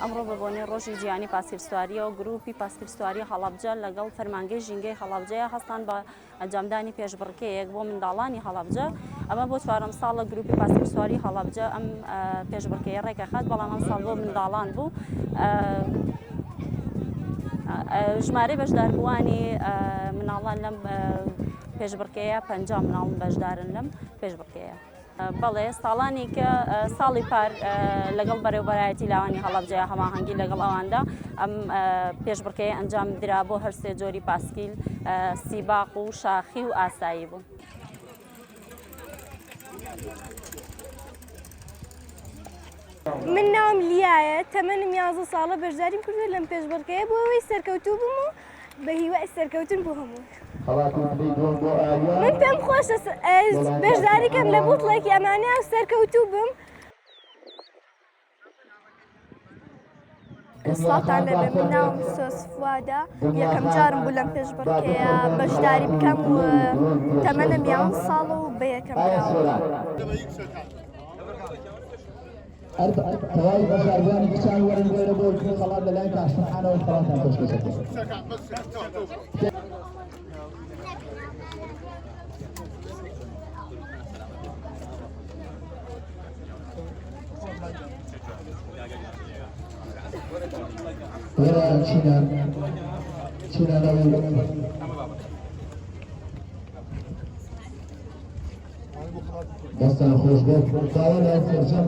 ئەمڕۆ بەبوونی ڕۆژی جیهانی پاسکیلسواری و گروپی پاسکیلسواری هەڵەبجە لەگەڵ فەرمانگەی ژینگەی هەڵەبجەیە هەستان بە ئەنجامدانی پێشبڕکێیەک بۆ منداڵانی هەڵەبجە. ئەمە بۆ چوارەم ساڵە گروپی پاسکیلسواری هەڵەبجە ئەم پێشبڕکێیە ڕێکەخات، بەڵام ئەم ساڵ بۆ منداڵان بوو. ژمارەی بەشداربووانی مناڵان لەم پێشبڕکێیە 50 مناڵ بەشدارن لەم پێشبڕکێیە. بەڵێ ساڵانی کە ساڵی پار لەگەڵ بەڕێوەبەرایەتی لاوانی هەڵەبجەیە هەماهەنگی لەگەڵ ئەواندا ئەم پێشبڕکێیە ئەنجام درا بۆ هەر سێ جۆری پاسکیل، سیباق و شاخی و ئاسایی بوو. من ناوم لیایە، تەمەنم 11 ساڵە، بەشداریم کردووە لەم پێشبڕکەیە بۆ ئەوەی سەرکەوتوو بووم و بە هیوای سەرکەوتن بۆ هەموو. من پێم خۆشە بەشداریکەم لە بوتڵێکی ئەمانەیە و سەرکەوتوو بم. ساڵتان لەبێ، من ناوم سۆس فوادە، یەکەم جارم بوو لەم پێشبڕکەیە بەشداری بکەم و تەمەنم 11 ساڵە و بە یەکەم توای بەشداریانی بچان وەرن وێرە بۆ خەڵات لەلایەن کاشتەخانەوە خەڵاتان پێشکەشەکە. وەرە چینە لەوێ دەستان خۆش بێت، داوا لای سەرجەم